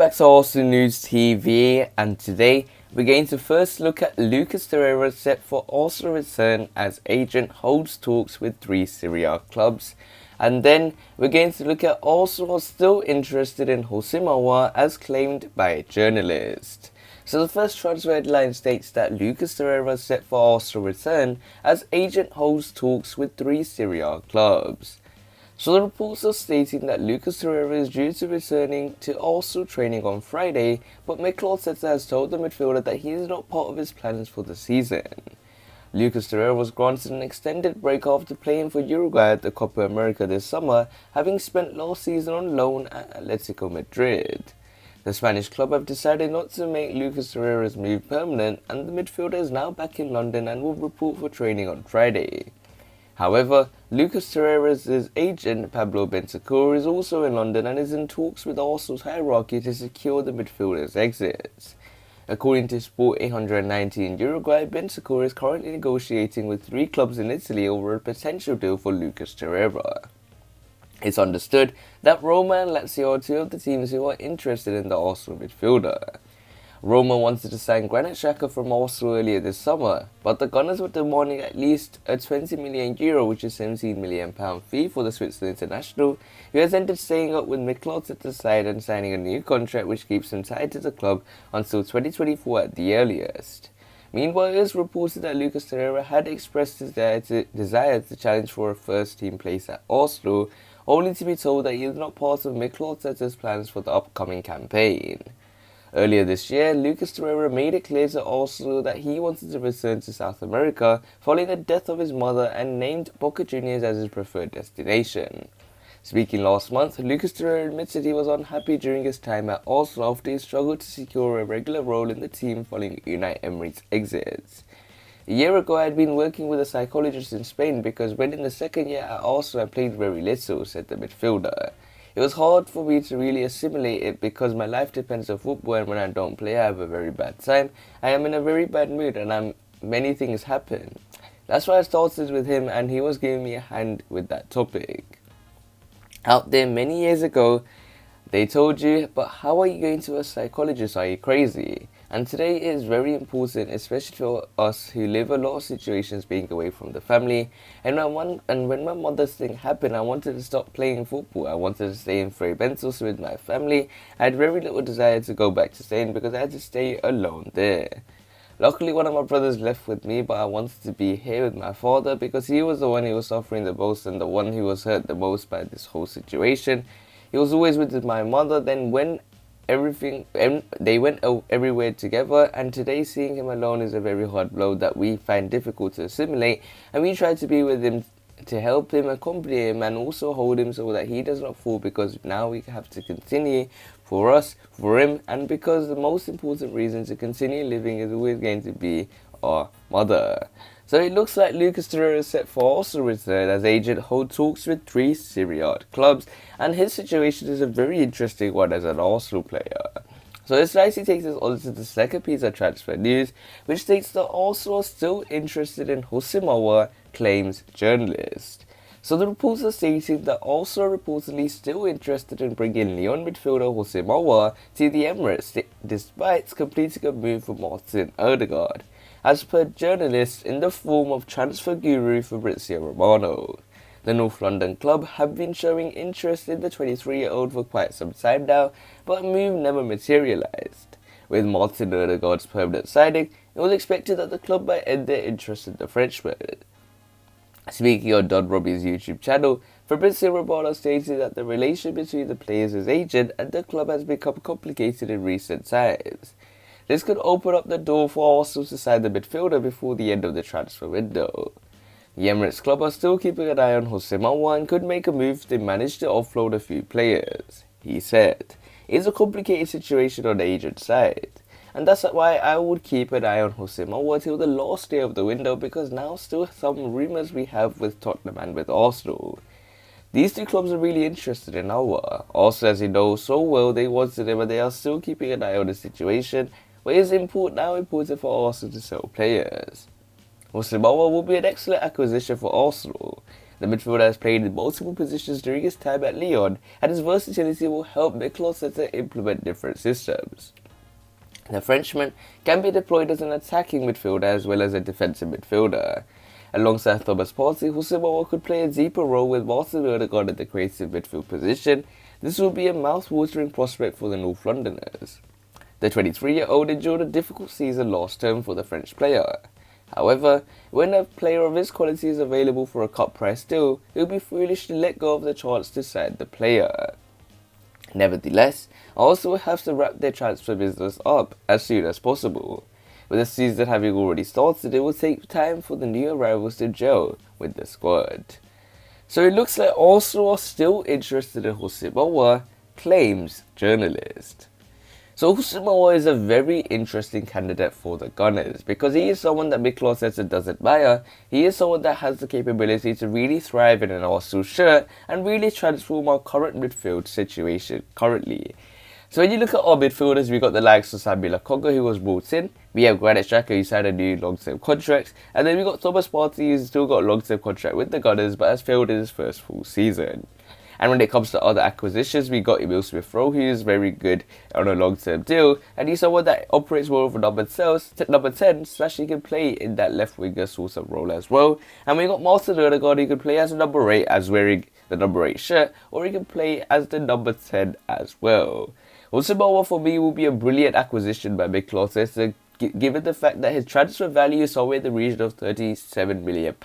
back to Arsenal News TV, and today we're going to first look at Lucas Torreira set for Arsenal return as agent holds talks with 3 Serie A clubs, and then we're going to look at Arsenal still interested in Houssem Aouar as claimed by a journalist. So the first transfer headline states that Lucas Torreira set for Arsenal return as agent holds talks with 3 Serie A clubs. So the reports are stating that Lucas Torreira is due to returning to Arsenal training on Friday, but Mikel Arteta has told the midfielder that he is not part of his plans for the season. Lucas Torreira was granted an extended break after playing for Uruguay at the Copa America this summer, having spent last season on loan at Atletico Madrid. The Spanish club have decided not to make Lucas Torreira's move permanent, and the midfielder is now back in London and will report for training on Friday. However, Lucas Torreira's agent, Pablo Bentancur, is also in London and is in talks with Arsenal's hierarchy to secure the midfielder's exit. According to Sport 890 in Uruguay, Bentancur is currently negotiating with 3 clubs in Italy over a potential deal for Lucas Torreira. It's understood that Roma and Lazio are 2 of the teams who are interested in the Arsenal midfielder. Roma wanted to sign Granit Xhaka from Arsenal earlier this summer, but the Gunners were demanding at least a €20 million, which is £17 million fee for the Switzerland international, who has ended staying up with Mikel Arteta's side and signing a new contract which keeps him tied to the club until 2024 at the earliest. Meanwhile, it is reported that Lucas Torreira had expressed his desire to challenge for a first-team place at Arsenal, only to be told that he is not part of Mikel Arteta's plans for the upcoming campaign. Earlier this year, Lucas Torreira made it clear to Arsenal that he wanted to return to South America following the death of his mother and named Boca Juniors as his preferred destination. Speaking last month, Lucas Torreira admitted he was unhappy during his time at Arsenal after he struggled to secure a regular role in the team following Unai Emery's exit. A year ago, I had been working with a psychologist in Spain because when in the second year at Arsenal I played very little, said the midfielder. It was hard for me to really assimilate it because my life depends on football, and when I don't play I have a very bad time. I am in a very bad mood and many things happen. That's why I started with him and he was giving me a hand with that topic. Out there many years ago, they told you, but how are you going to a psychologist? Are you crazy? And today it is very important, especially for us who live a lot of situations being away from the family. And when my mother's thing happened, I wanted to stop playing football. I wanted to stay in Fuerteventura with my family. I had very little desire to go back to Spain because I had to stay alone there. Luckily, one of my brothers left with me, but I wanted to be here with my father because he was the one who was suffering the most and the one who was hurt the most by this whole situation. He was always with my mother. Then when they went everywhere together, and today seeing him alone is a very hard blow that we find difficult to assimilate, and we try to be with him to help him, accompany him, and also hold him so that he does not fall, because now we have to continue for us, for him, and because the most important reason to continue living is always going to be our mother. So it looks like Lucas Torreira is set for Arsenal return as agent hold talks with 3 Serie A clubs, and his situation is a very interesting one as an Arsenal player. So this nicely takes us on to the second piece of transfer news, which states that Arsenal are still interested in Houssem Aouar, claims journalist. So the reports are stating that Arsenal are reportedly still interested in bringing Lyon midfielder Houssem Aouar to the Emirates, despite completing a move for Martin Odegaard, as per journalists in the form of transfer guru Fabrizio Romano. The North London club have been showing interest in the 23-year-old for quite some time now, but a move never materialised. With Martin Odegaard's permanent signing, it was expected that the club might end their interest in the Frenchman. Speaking on Don Robbie's YouTube channel, Fabrizio Romano stated that the relation between the player's agent and the club has become complicated in recent times. This could open up the door for Arsenal to sign the midfielder before the end of the transfer window. The Emirates club are still keeping an eye on Houssem Aouar and could make a move if they manage to offload a few players. He said, "It's a complicated situation on the agent's side, and that's why I would keep an eye on Houssem Aouar till the last day of the window, because now still some rumours we have with Tottenham and with Arsenal. These 2 clubs are really interested in Aouar. Arsenal, as you know so well, they wanted him, and they are still keeping an eye on the situation, but it is important for Arsenal to sell players. Houssem Aouar will be an excellent acquisition for Arsenal. The midfielder has played in multiple positions during his time at Lyon, and his versatility will help Mikel Arteta implement different systems. The Frenchman can be deployed as an attacking midfielder as well as a defensive midfielder. Alongside Thomas Partey, Houssem Aouar could play a deeper role with Martin Odegaard at the creative midfield position. This will be a mouth-watering prospect for the North Londoners. The 23-year-old endured a difficult season last term for the French player. However, when a player of his quality is available for a cut price deal, it would be foolish to let go of the chance to sign the player. Nevertheless, Arsenal will have to wrap their transfer business up as soon as possible. With the season having already started, it will take time for the new arrivals to gel with the squad. So it looks like Arsenal are still interested in Houssem Aouar, claims journalist. So Houssem Aouar is a very interesting candidate for the Gunners because he is someone that Mikel Arteta does admire. He is someone that has the capability to really thrive in an Arsenal shirt and really transform our current midfield situation currently. So when you look at our midfielders, we got the likes of Sambi Lokonga, who was brought in. We have Granit Xhaka, who signed a new long-term contract. And then we got Thomas Partey, who's still got a long-term contract with the Gunners but has failed in his first full season. And when it comes to other acquisitions, we got Emile Smith-Rowe, who is very good on a long-term deal, and he's someone that operates more of a number 10, slash he can play in that left winger sort of role as well. And we got Martin Odegaard, who can play as a number 8 as wearing the number 8 shirt, or he can play as the number 10 as well. Houssem Aouar for me will be a brilliant acquisition by Mikel Arteta, given the fact that his transfer value is somewhere in the region of £37 million.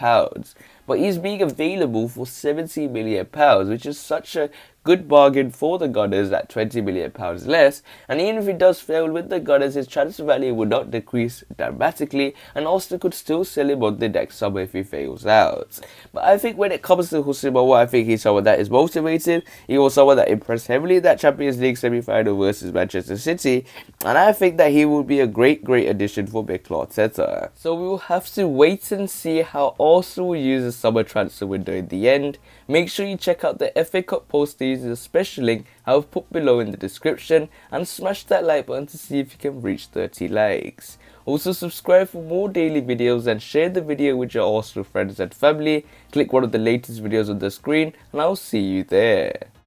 But he's being available for £17 million, which is such a good bargain for the Gunners at £20 million less. And even if he does fail with the Gunners, his transfer value will not decrease dramatically, and Arsenal could still sell him on the next summer if he fails out. But I think when it comes to Houssem Aouar, I think he's someone that is motivated. He was someone that impressed heavily in that Champions League semi-final versus Manchester City, and I think that he will be a great addition for Mikel Arteta. So we will have to wait and see how Arsenal will use the summer transfer window in the end. Make sure you check out the FA Cup post using the special link I've put below in the description, and smash that like button to see if you can reach 30 likes. Also subscribe for more daily videos and share the video with your Arsenal friends and family. Click one of the latest videos on the screen and I'll see you there.